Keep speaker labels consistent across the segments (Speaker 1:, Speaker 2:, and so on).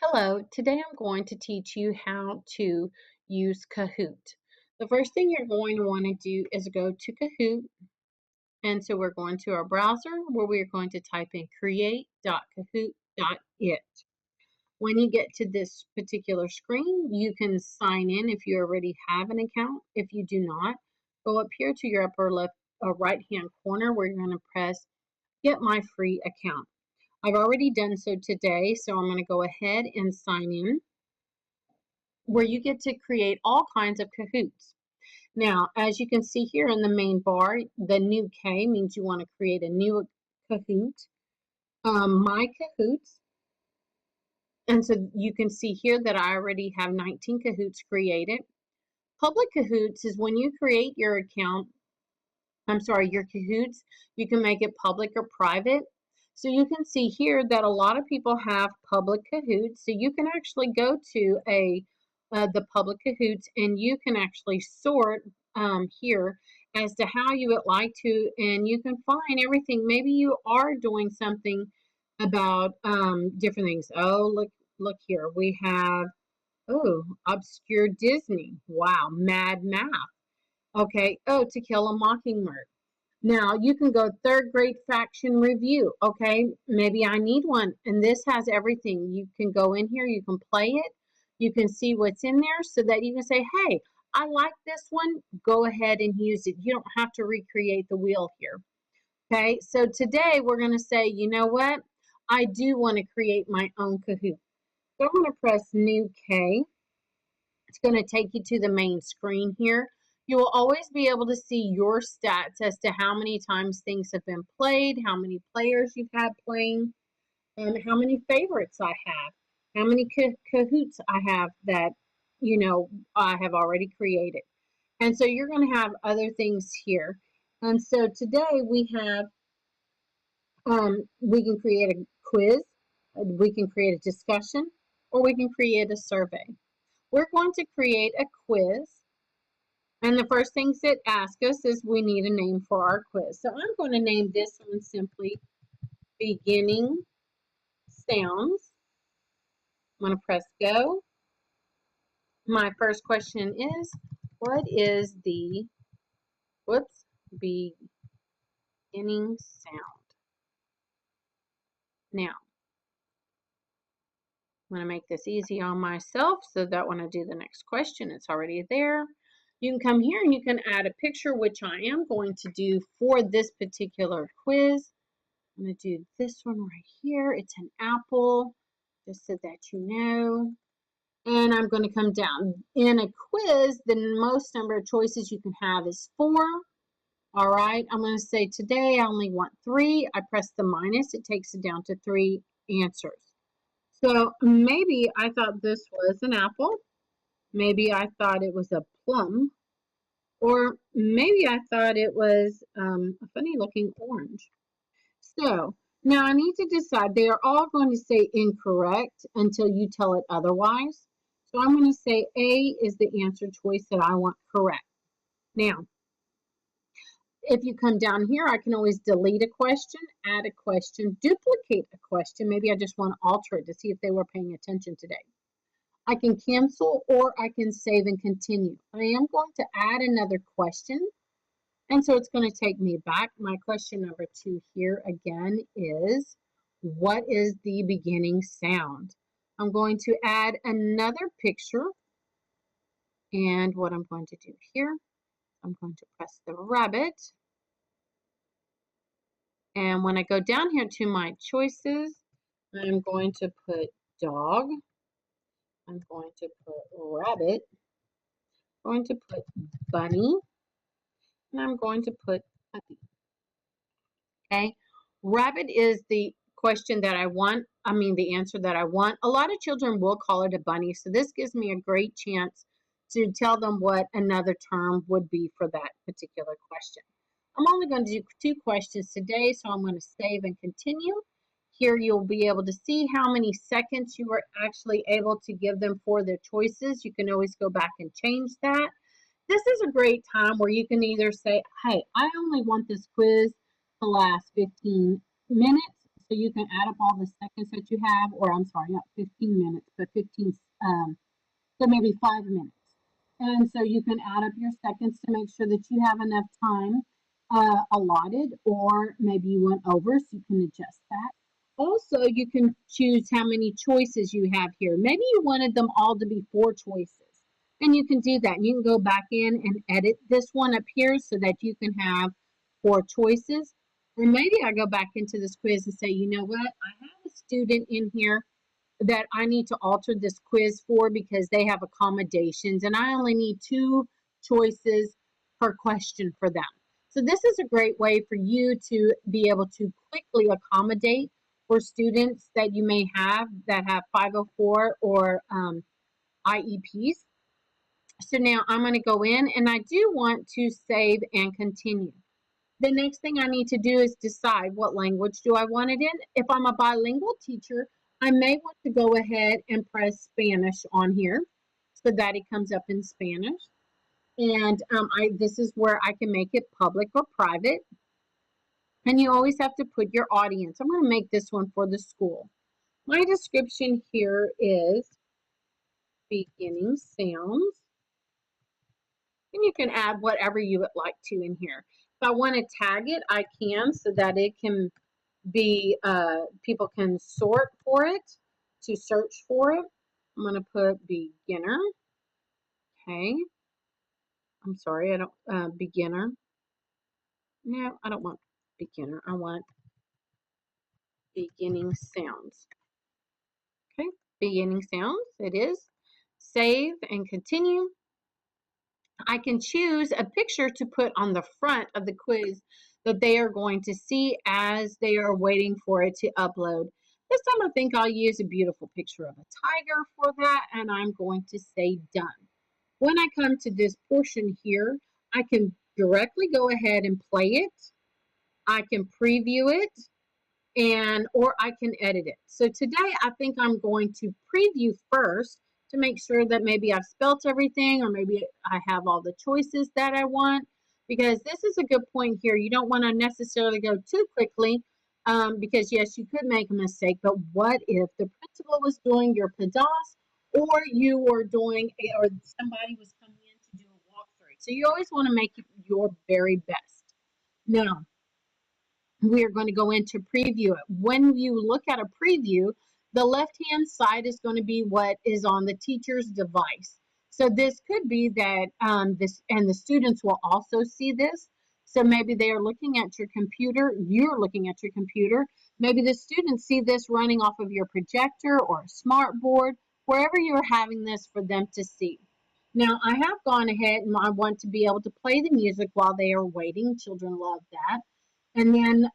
Speaker 1: Hello, today I'm going to teach you how to use Kahoot. The first thing you're going to want to do is go to Kahoot. And so we're going to our browser where we're going to type in create.kahoot.it. When you get to this particular screen, you can sign in if you already have an account. If you do not, go up here to your upper left right hand corner where you're going to press Get My Free Account. I've already done so today, so I'm going to go ahead and sign in, where you get to create all kinds of Kahoots. Now, as you can see here in the main bar, the new K means you want to create a new Kahoot. My Kahoots. And so you can see here that I already have 19 Kahoots created. Public Kahoots is when you create your account, your Kahoots, you can make it public or private. So you can see here that a lot of people have public Kahoots. So you can actually go to the public Kahoots and you can actually sort here as to how you would like to, and you can find everything. Maybe you are doing something about different things. Oh, look here. We have, obscure Disney. Wow, Mad Math. Okay. Oh, To Kill a Mockingbird. Now you can go third grade faction review. Okay, maybe I need one. And this has everything. You can go in here, you can play it, you can see what's in there so that you can say, hey, I like this one. Go ahead and use it. You don't have to recreate the wheel here. Okay, so today we're going to say, you know what? I do want to create my own Kahoot. So I'm going to press New K. It's going to take you to the main screen here. You will always be able to see your stats as to how many times things have been played, how many players you've had playing, and how many favorites I have, how many Kahoots I have that, I have already created. And so you're going to have other things here. And so today we can create a quiz, we can create a discussion, or we can create a survey. We're going to create a quiz. And the first things it asks us is we need a name for our quiz. So I'm going to name this one simply Beginning Sounds. I'm going to press go. My first question is, what is the, beginning sound? Now, I'm going to make this easy on myself so that when I do the next question, it's already there. You can come here and you can add a picture, which I am going to do for this particular quiz. I'm going to do this one right here. It's an apple, just so that you know. And I'm going to come down. In a quiz, the most number of choices you can have is 4. All right, I'm going to say today I only want 3. I press the minus. It takes it down to 3 answers. So maybe I thought this was an apple. Maybe I thought it was a plum. Or maybe I thought it was a funny looking orange. So now I need to decide. They are all going to say incorrect until you tell it otherwise. So I'm going to say A is the answer choice that I want correct. Now, if you come down here, I can always delete a question, add a question, duplicate a question. Maybe I just want to alter it to see if they were paying attention today. I can cancel or I can save and continue. I am going to add another question. And so it's going to take me back. My question number 2 here again is, what is the beginning sound? I'm going to add another picture. And what I'm going to do here, I'm going to press the rabbit. And when I go down here to my choices, I'm going to put dog. I'm going to put rabbit. I'm going to put bunny. And I'm going to put puppy. Okay. Rabbit is the question that I want. The answer that I want. A lot of children will call it a bunny. So this gives me a great chance to tell them what another term would be for that particular question. I'm only going to do 2 questions today, so I'm going to save and continue. Here you'll be able to see how many seconds you were actually able to give them for their choices. You can always go back and change that. This is a great time where you can either say, hey, I only want this quiz to last 15 minutes, So you can add up all the seconds that you have, or I'm sorry, not 15 minutes, but 15, so maybe 5 minutes. And so you can add up your seconds to make sure that you have enough time allotted, or maybe you went over, so you can adjust that. Also, you can choose how many choices you have here. Maybe you wanted them all to be 4 choices. And you can do that. And you can go back in and edit this one up here so that you can have 4 choices. Or maybe I go back into this quiz and say, you know what? I have a student in here that I need to alter this quiz for because they have accommodations and I only need 2 choices per question for them. So this is a great way for you to be able to quickly accommodate for students that you may have that have 504 or IEPs. So now I'm going to go in and I do want to save and continue. The next thing I need to do is decide what language do I want it in. If I'm a bilingual teacher, I may want to go ahead and press Spanish on here so that it comes up in Spanish. And this is where I can make it public or private. And you always have to put your audience. I'm going to make this one for the school. My description here is beginning sounds. And you can add whatever you would like to in here. If I want to tag it, I can so that it can be, people can sort for it, to search for it. I'm going to put beginner. Okay. I'm sorry, I don't, beginner. No, I don't want beginner. I want beginning sounds. Okay, beginning sounds, it is. Save and continue. I can choose a picture to put on the front of the quiz that they are going to see as they are waiting for it to upload. This time I think I'll use a beautiful picture of a tiger for that, and I'm going to say done. When I come to this portion here, I can directly go ahead and play it. I can preview it, and or I can edit it. So today I think I'm going to preview first to make sure that maybe I've spelt everything or maybe I have all the choices that I want, because this is a good point here. You don't want to necessarily go too quickly because yes, you could make a mistake, but what if the principal was doing your PDAS or you were doing or somebody was coming in to do a walkthrough? So you always want to make it your very best. Now, we are going to go into preview it. When you look at a preview, the left-hand side is going to be what is on the teacher's device. So this could be that and the students will also see this. So maybe they are looking at your computer, you're looking at your computer. Maybe the students see this running off of your projector or a smart board, wherever you're having this for them to see. Now, I have gone ahead and I want to be able to play the music while they are waiting. Children love that. And then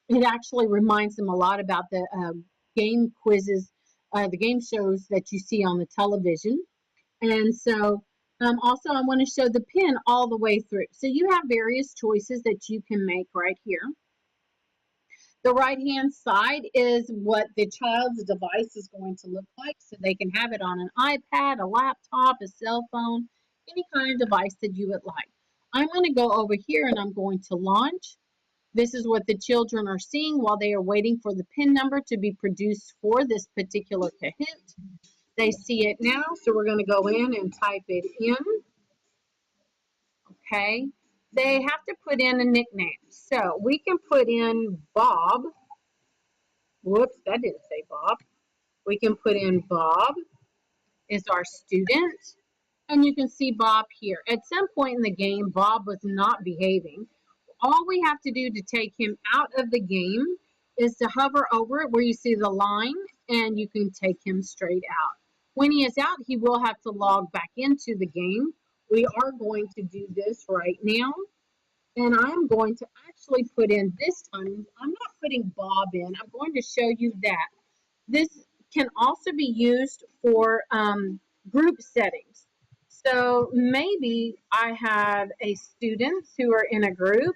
Speaker 1: it actually reminds them a lot about the game quizzes, the game shows that you see on the television. And so also I want to show the pin all the way through. So you have various choices that you can make right here. The right-hand side is what the child's device is going to look like. So they can have it on an iPad, a laptop, a cell phone, any kind of device that you would like. I'm going to go over here and I'm going to launch. This is what the children are seeing while they are waiting for the PIN number to be produced for this particular Kahoot. They see it now, so we're going to go in and type it in. Okay. They have to put in a nickname. So we can put in Bob. Whoops, that didn't say Bob. We can put in Bob is our student. And you can see Bob here. At some point in the game, Bob was not behaving. All we have to do to take him out of the game is to hover over it where you see the line, and you can take him straight out. When he is out, he will have to log back into the game. We are going to do this right now, and I'm going to actually put in this time. I'm not putting Bob in. I'm going to show you that. This can also be used for group settings. So maybe I have a students who are in a group,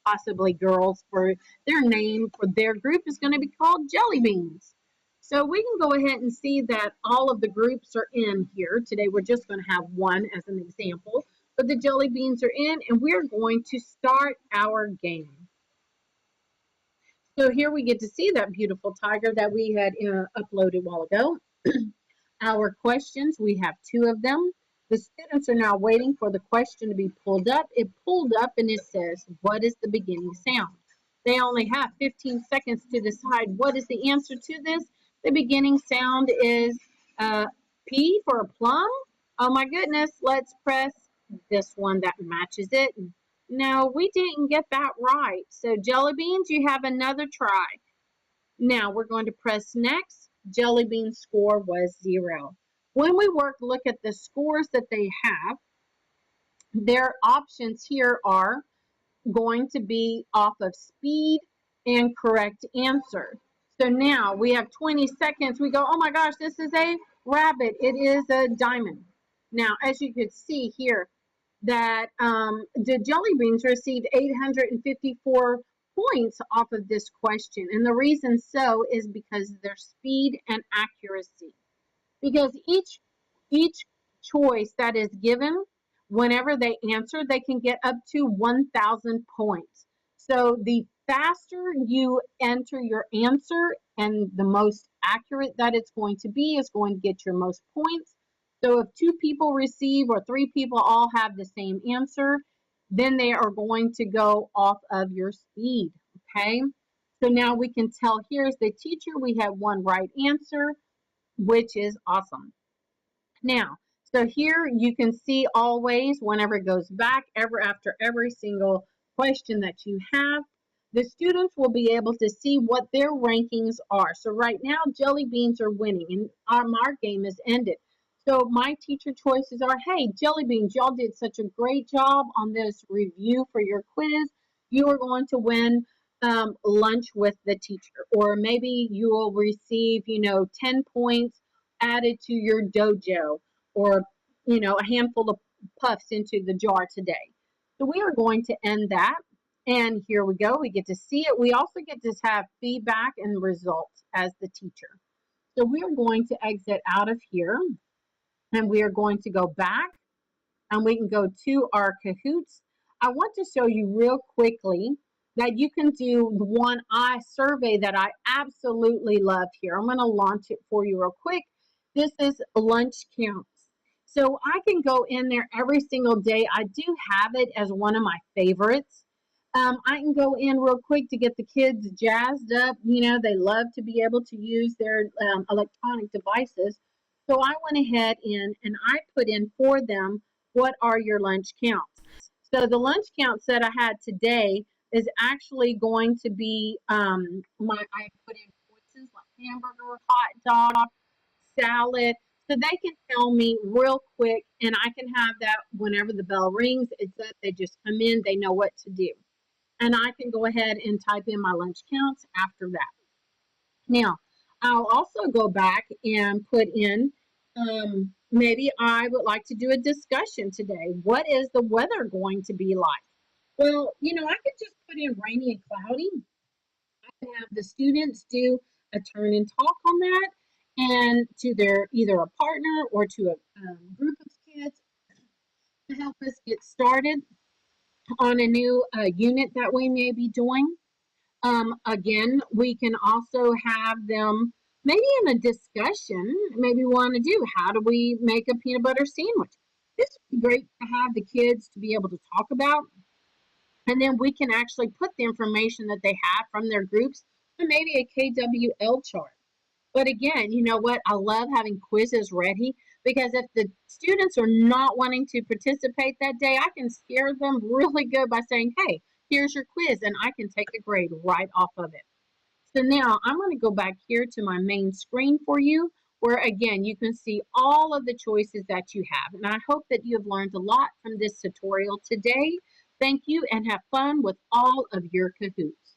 Speaker 1: possibly girls, for their name for their group is going to be called Jelly Beans. So we can go ahead and see that all of the groups are in here. Today we're just going to have one as an example, but the Jelly Beans are in and we're going to start our game. So here we get to see that beautiful tiger that we had uploaded a while ago. Our questions, we have two of them. The students are now waiting for the question to be pulled up. It pulled up and it says, what is the beginning sound? They only have 15 seconds to decide what is the answer to this. The beginning sound is P for a plum. Oh my goodness, let's press this one that matches it. No, we didn't get that right. So jelly beans, you have another try. Now we're going to press next. Jelly bean score was 0. When we look at the scores that they have, their options here are going to be off of speed and correct answer. So now we have 20 seconds. We go, oh my gosh, this is a rabbit. It is a diamond. Now, as you can see here, that the jelly beans received 854 points off of this question. And the reason so is because of their speed and accuracy. Because each choice that is given, whenever they answer, they can get up to 1,000 points. So the faster you enter your answer and the most accurate that it's going to be is going to get your most points. So if 2 people receive or 3 people all have the same answer, then they are going to go off of your speed. Okay. So now we can tell here's the teacher. We have 1 right answer, which is awesome. Now, so here you can see always whenever it goes back, after every single question that you have, the students will be able to see what their rankings are. So right now, jelly beans are winning and our game is ended. So my teacher choices are, hey, jelly beans, y'all did such a great job on this review for your quiz. You are going to win lunch with the teacher, or maybe you will receive, 10 points added to your dojo, or a handful of puffs into the jar today. So we are going to end that, and here we go. We get to see it. We also get to have feedback and results as the teacher. So we are going to exit out of here, and we are going to go back, and we can go to our Kahoots. I want to show you real quickly that you can do the one eye survey that I absolutely love here. I'm going to launch it for you real quick. This is lunch counts. So I can go in there every single day. I do have it as one of my favorites. I can go in real quick to get the kids jazzed up. They love to be able to use their electronic devices. So I went ahead and I put in for them, what are your lunch counts? So the lunch counts that I had today is actually going to be I put in choices like hamburger, hot dog, salad. So they can tell me real quick, and I can have that whenever the bell rings. It's that they just come in, they know what to do. And I can go ahead and type in my lunch counts after that. Now, I'll also go back and put in, maybe I would like to do a discussion today. What is the weather going to be like? Well, I could just put in rainy and cloudy. I can have the students do a turn and talk on that, and to their either a partner or to a group of kids to help us get started on a new unit that we may be doing. Again, we can also have them maybe in a discussion, maybe want to do, how do we make a peanut butter sandwich? This would be great to have the kids to be able to talk about. And then we can actually put the information that they have from their groups and maybe a KWL chart. But again, you know what? I love having quizzes ready, because if the students are not wanting to participate that day, I can scare them really good by saying, hey, here's your quiz, and I can take a grade right off of it. So now I'm going to go back here to my main screen for you, where again, you can see all of the choices that you have. And I hope that you have learned a lot from this tutorial today. Thank you, and have fun with all of your Kahoots.